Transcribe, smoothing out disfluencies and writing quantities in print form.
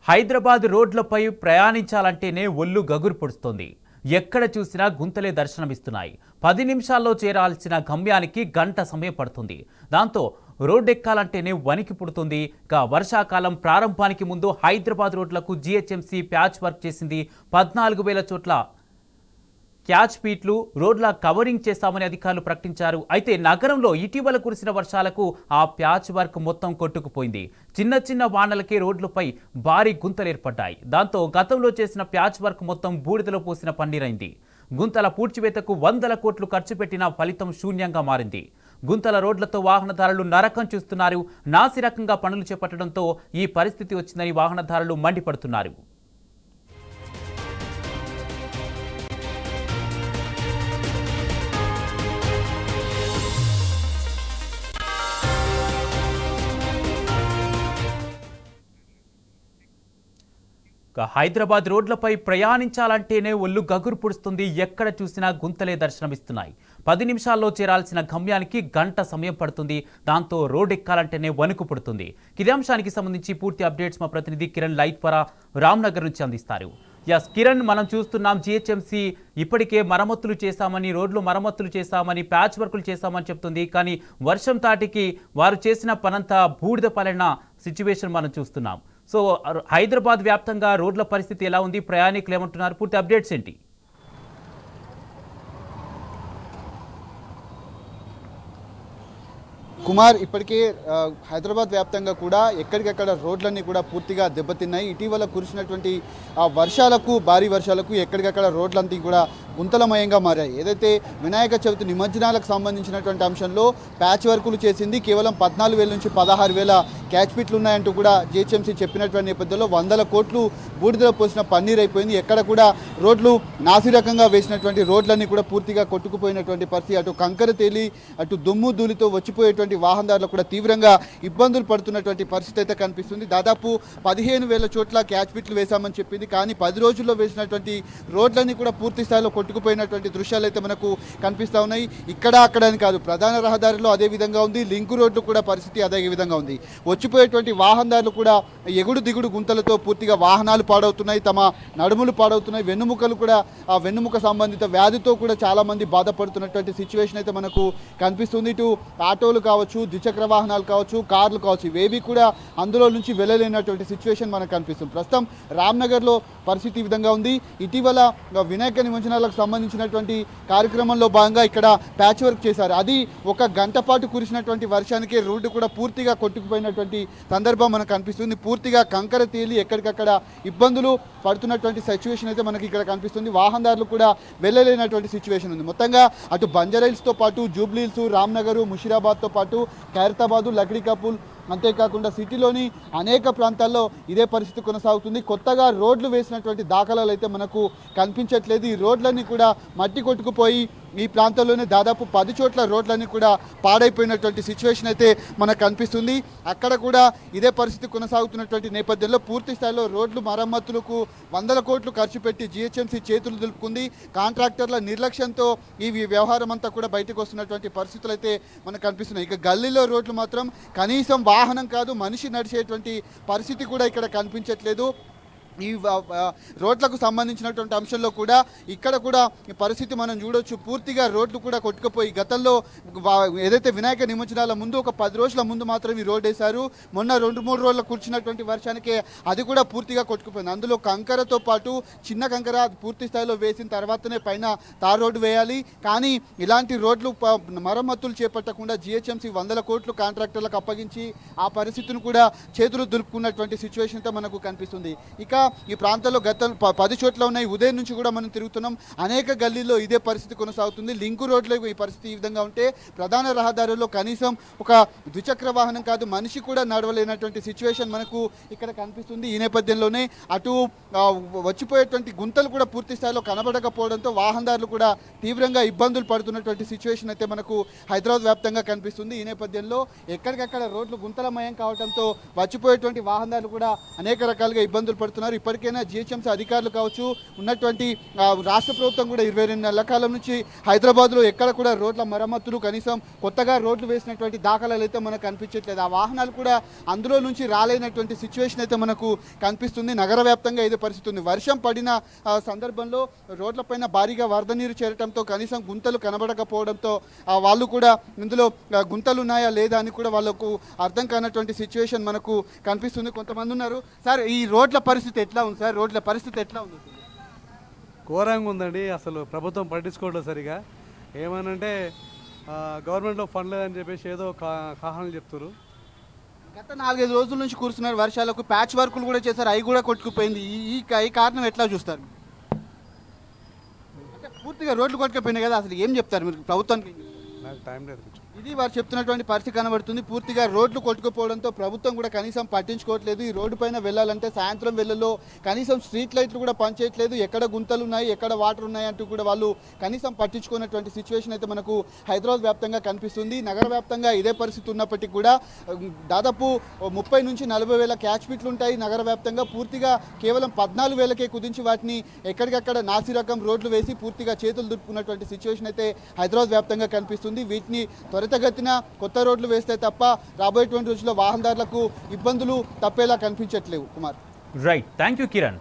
హైదరాబాద్ రోడ్లపై ప్రయాణించాలంటేనే ఒళ్ళు గగురు పొడుస్తోంది. ఎక్కడ చూసినా గుంతలే దర్శనమిస్తున్నాయి. 10 నిమిషాల్లో చేరాల్సిన గమ్యానికి గంట సమయం పడుతుంది. దాంతో రోడ్డెక్కాలంటేనే వణికి పుడుతుంది. ఇక వర్షాకాలం ప్రారంభానికి ముందు హైదరాబాద్ రోడ్లకు జీహెచ్ఎంసీ ప్యాచ్ వర్క్ చేసింది. 14,000 చోట్ల క్యాచ్ పీట్లు రోడ్ల కవరింగ్ చేస్తామని అధికారులు ప్రకటించారు. అయితే నగరంలో ఇటీవల కురిసిన వర్షాలకు ఆ ప్యాచ్ వర్క్ మొత్తం కొట్టుకుపోయింది. చిన్న చిన్న వానలకే రోడ్లపై భారీ గుంతలు ఏర్పడ్డాయి. దాంతో గతంలో చేసిన ప్యాచ్ వర్క్ మొత్తం బూడిదలో పోసిన పన్నీరైంది. గుంతల పూడ్చివేతకు 100 కోట్లు ఖర్చు పెట్టినా ఫలితం శూన్యంగా మారింది. గుంతల రోడ్లతో వాహనదారులు నరకం చూస్తున్నారు. నాసిరకంగా పనులు చేపట్టడంతో ఈ పరిస్థితి వచ్చిందని వాహనదారులు మండిపడుతున్నారు. హైదరాబాద్ రోడ్లపై ప్రయాణించాలంటేనే ఒళ్ళు గగురు పుడుస్తుంది. ఎక్కడ చూసినా గుంతలే దర్శనమిస్తున్నాయి. 10 నిమిషాల్లో చేరాల్సిన గమ్యానికి గంట సమయం పడుతుంది. దాంతో రోడ్ ఎక్కాలంటేనే వణుకు పుడుతుంది. ఇదే అంశానికి సంబంధించి పూర్తి అప్డేట్స్ మా ప్రతినిధి కిరణ్ లైట్ ద్వారా రామ్నగర్ నుంచి అందిస్తారు. ఎస్ కిరణ్, మనం చూస్తున్నాం జీహెచ్ఎంసీ ఇప్పటికే మరమ్మతులు చేశామని, రోడ్లు మరమ్మతులు చేశామని, ప్యాచ్ వర్కులు చేశామని చెప్తుంది. కానీ వర్షం తాటికి వారు చేసిన పనంతా బూడిద పాలైన సిచ్యువేషన్ మనం చూస్తున్నాం. సో హైదరాబాద్ వ్యాప్తంగా రోడ్ల పరిస్థితి ఎలా ఉంది, ప్రయాణికులు ఏమంటున్నారు, పూర్తి అప్డేట్స్ ఏంటి? కుమార్, ఇప్పటికే హైదరాబాద్ వ్యాప్తంగా కూడా ఎక్కడికెక్కడ రోడ్లన్నీ కూడా పూర్తిగా దెబ్బతిన్నాయి. ఇటీవల కురిసినటువంటి భారీ వర్షాలకు ఎక్కడికక్కడ రోడ్లన్నీ కూడా గుంతలమయంగా మారాయి. ఏదైతే వినాయక చవితి నిమజ్జనాలకు సంబంధించినటువంటి అంశంలో ప్యాచ్ వర్కులు చేసింది కేవలం 14,000 నుంచి 16,000 క్యాచ్ పిట్లు ఉన్నాయంటూ కూడా జీహెచ్ఎంసీ చెప్పినటువంటి నేపథ్యంలో 100 కోట్లు బూడిదలో పోసిన పన్నీర్ అయిపోయింది. ఎక్కడ కూడా రోడ్లు నాసిరకంగా వేసినటువంటి రోడ్లన్నీ కూడా పూర్తిగా కొట్టుకుపోయినటువంటి పరిస్థితి. అటు కంకర తేలి అటు దుమ్ము ధూళితో వచ్చిపోయేటువంటి వాహనదారులు కూడా తీవ్రంగా ఇబ్బందులు పడుతున్నటువంటి పరిస్థితి అయితే కనిపిస్తుంది. దాదాపు 15,000 చోట్ల క్యాచ్ పిట్లు వేశామని చెప్పింది. కానీ 10 రోజుల్లో వేసినటువంటి రోడ్లన్నీ కూడా పూర్తి స్థాయిలో కొట్టుకుపోయినటువంటి దృశ్యాలు అయితే మనకు కనిపిస్తూ ఉన్నాయి. ఇక్కడ అక్కడ అని కాదు, ప్రధాన రహదారిలో అదే విధంగా ఉంది, లింకు రోడ్లు కూడా పరిస్థితి అదే విధంగా ఉంది. వచ్చిపోయేటువంటి వాహనదారులు కూడా ఎగుడు దిగుడు గుంతలతో పూర్తిగా వాహనాలు పాడవుతున్నాయి, తమ నడుములు పాడవుతున్నాయి, వెన్నుముకలు కూడా ఆ వెన్నుముక సంబంధిత వ్యాధితో కూడా చాలామంది బాధపడుతున్నటువంటి సిచ్యువేషన్ అయితే మనకు కనిపిస్తుంది. ఇటు ఆటోలు కావచ్చు, ద్విచక్ర వాహనాలు కావచ్చు, కార్లు కావచ్చు, ఇవేవి కూడా అందులో నుంచి వెళ్ళలేనటువంటి సిచ్యువేషన్ మనకు కనిపిస్తుంది. ప్రస్తుతం రామ్నగర్లో పరిస్థితి ఈ విధంగా ఉంది. ఇటీవల వినాయక నిమజ్జనాలకు సంబంధించినటువంటి కార్యక్రమంలో భాగంగా ఇక్కడ ప్యాచ్ వర్క్ చేశారు. అది 1 గంట పాటు కురిసినటువంటి వర్షానికి రోడ్డు కూడా పూర్తిగా కొట్టుకుపోయినటువంటి సందర్భం మనకు కనిపిస్తుంది. పూర్తిగా కంకర తేలి ఎక్కడికక్కడ ఇబ్బందులు పడుతున్నటువంటి సిచ్యువేషన్ అయితే మనకి ఇక్కడ కనిపిస్తుంది. వాహనదారులు కూడా వెళ్ళలేనటువంటి సిచ్యువేషన్ ఉంది. మొత్తంగా అటు బంజారాహిల్స్తో పాటు జూబ్లీహిల్స్, రామ్నగర్, ముషీరాబాద్తో పాటు ఖైరతాబాదు, లక్డీకాపూల్, అంతేకాకుండా సిటీలోని అనేక ప్రాంతాల్లో ఇదే పరిస్థితి కొనసాగుతుంది. కొత్తగా రోడ్లు వేసినటువంటి దాఖలాలు అయితే మనకు కనిపించట్లేదు. ఈ రోడ్లన్నీ కూడా మట్టి కొట్టుకుపోయి ఈ ప్రాంతంలోనే దాదాపు 10 చోట్ల రోడ్లన్నీ కూడా పాడైపోయినటువంటి సిచ్యువేషన్ అయితే మనకు కనిపిస్తుంది. అక్కడ కూడా ఇదే పరిస్థితి కొనసాగుతున్నటువంటి నేపథ్యంలో పూర్తి స్థాయిలో రోడ్లు మరమ్మతులకు 100 కోట్లు ఖర్చు పెట్టి జీహెచ్ఎంసీ చేతులు దులుపుకుంది. కాంట్రాక్టర్ల నిర్లక్ష్యంతో ఈ వ్యవహారం అంతా కూడా బయటకు వస్తున్నటువంటి పరిస్థితులు అయితే మనకు కనిపిస్తున్నాయి. ఇక గల్లీలో రోడ్లు మాత్రం కనీసం వాహనం కాదు, మనిషి నడిచేటువంటి పరిస్థితి కూడా ఇక్కడ కనిపించట్లేదు. ఈ రోడ్లకు సంబంధించినటువంటి అంశంలో కూడా ఇక్కడ కూడా ఈ పరిస్థితి మనం చూడొచ్చు. పూర్తిగా రోడ్లు కూడా కొట్టుకుపోయి గతంలో ఏదైతే వినాయక నిమజ్జనాల ముందు ఒక 10 రోజుల ముందు మాత్రం ఈ రోడ్ వేశారు. మొన్న 2-3 రోజుల కూర్చున్నటువంటి వర్షానికి అది కూడా పూర్తిగా కొట్టుకుపోయింది. అందులో కంకరతో పాటు చిన్న కంకర పూర్తి స్థాయిలో వేసిన తర్వాతనే పైన తార్ రోడ్డు వేయాలి. కానీ ఇలాంటి రోడ్లు మరమ్మతులు చేపట్టకుండా జీహెచ్ఎంసీ 100 కోట్లు కాంట్రాక్టర్లకు అప్పగించి ఆ పరిస్థితిని కూడా చేతులు దులుపుకున్నటువంటి సిచ్యువేషన్ అయితే మనకు కనిపిస్తుంది. ఇక ఈ ప్రాంతంలో గత 10 చోట్ల ఉన్నాయి. ఉదయం నుంచి కూడా మనం తిరుగుతున్నాం. అనేక గల్లీల్లో ఇదే పరిస్థితి కొనసాగుతుంది. లింకు రోడ్లో ఈ పరిస్థితి ఈ విధంగా ఉంటే ప్రధాన రహదారుల్లో కనీసం ఒక ద్విచక్ర వాహనం కాదు, మనిషి కూడా నడవలేనటువంటి సిచ్యువేషన్ మనకు ఇక్కడ కనిపిస్తుంది. ఈ నేపథ్యంలోనే అటు వచ్చిపోయేటువంటి గుంతలు కూడా పూర్తి స్థాయిలో కనబడకపోవడంతో వాహనదారులు కూడా తీవ్రంగా ఇబ్బందులు పడుతున్నటువంటి సిచ్యువేషన్ అయితే మనకు హైదరాబాద్ వ్యాప్తంగా కనిపిస్తుంది. ఈ నేపథ్యంలో ఎక్కడికక్కడ రోడ్లు గుంతలమయం కావడంతో వచ్చిపోయేటువంటి వాహనదారులు కూడా అనేక రకాలుగా ఇబ్బందులు పడుతున్నారు. ఉన్నారు. ఇప్పటికైనా జిహెచ్ఎంసీ అధికారులు కావచ్చు, ఉన్నటువంటి రాష్ట్ర ప్రభుత్వం కూడా 22 నెలల కాలం నుంచి హైదరాబాద్లో ఎక్కడ కూడా రోడ్ల మరమ్మతులు, కనీసం కొత్తగా రోడ్లు వేసినటువంటి దాఖలాలు అయితే మనకు కనిపించట్లేదు. ఆ వాహనాలు కూడా అందులో నుంచి రాలేనటువంటి సిచ్యువేషన్ అయితే మనకు కనిపిస్తుంది. నగర వ్యాప్తంగా ఇదే పరిస్థితి ఉంది. వర్షం పడిన సందర్భంలో రోడ్లపైన భారీగా వరద నీరు చేరటంతో కనీసం గుంతలు కనబడకపోవడంతో వాళ్ళు కూడా ఇందులో గుంతలు ఉన్నాయా లేదా అని కూడా వాళ్ళకు అర్థం కానటువంటి సిచ్యువేషన్ మనకు కనిపిస్తుంది. కొంతమంది ఉన్నారు. సార్, ఈ రోడ్ల పరిస్థితి ఎట్లా ఉంది సార్? రోడ్ల పరిస్థితి ఎట్లా ఉంది? ఘోరంగా ఉందండి. అసలు ప్రభుత్వం పట్టించుకోవట్లేదు సరిగా. ఏమనంటే గవర్నమెంట్లో ఫండ్ లేదని చెప్పేసి ఏదో కారణాలు చెప్తారు. గత 4-5 రోజుల నుంచి కురుస్తున్నారు వర్షాలకు, ప్యాచ్ వర్కులు కూడా చేశారు, అవి కూడా కొట్టుకుపోయింది. ఈ కారణం ఎట్లా చూస్తారు? అంటే పూర్తిగా రోడ్లు కొట్టుకుపోయినాయి కదా, అసలు ఏం చెప్తారు మీరు ప్రభుత్వానికి? నాకు టైం లేదు కొంచెం. ఇది వారు చెప్తున్నటువంటి పరిస్థితి కనబడుతుంది. పూర్తిగా రోడ్లు కొట్టుకుపోవడంతో ప్రభుత్వం కూడా కనీసం పట్టించుకోవట్లేదు. ఈ రోడ్డు పైన వెళ్ళాలంటే సాయంత్రం వేళల్లో కనీసం స్ట్రీట్ లైట్లు కూడా పనిచేయట్లేదు. ఎక్కడ గుంతలు ఉన్నాయి, ఎక్కడ వాటర్ ఉన్నాయి అంటూ కూడా వాళ్ళు కనీసం పట్టించుకున్నటువంటి సిచ్యువేషన్ అయితే మనకు హైదరాబాద్ వ్యాప్తంగా కనిపిస్తుంది. నగర వ్యాప్తంగా ఇదే పరిస్థితి ఉన్నప్పటికీ కూడా దాదాపు 30 నుంచి 40 వేల క్యాచ్ పిట్లు ఉంటాయి నగర వ్యాప్తంగా. పూర్తిగా కేవలం 14 వేలకే కుదించి వాటిని ఎక్కడికక్కడ నాసి రకం రోడ్లు వేసి పూర్తిగా చేతులు దులుపుకున్నటువంటి సిచ్యువేషన్ అయితే హైదరాబాద్ వ్యాప్తంగా కనిపిస్తుంది. వీటిని త్వరితగతిన కొత్త రోడ్లు వేస్తే తప్ప రాబోయేటువంటి రోజుల్లో వాహనదారులకు ఇబ్బందులు తప్పేలా కనిపించట్లేవు. Kumar, right, thank you Kiran.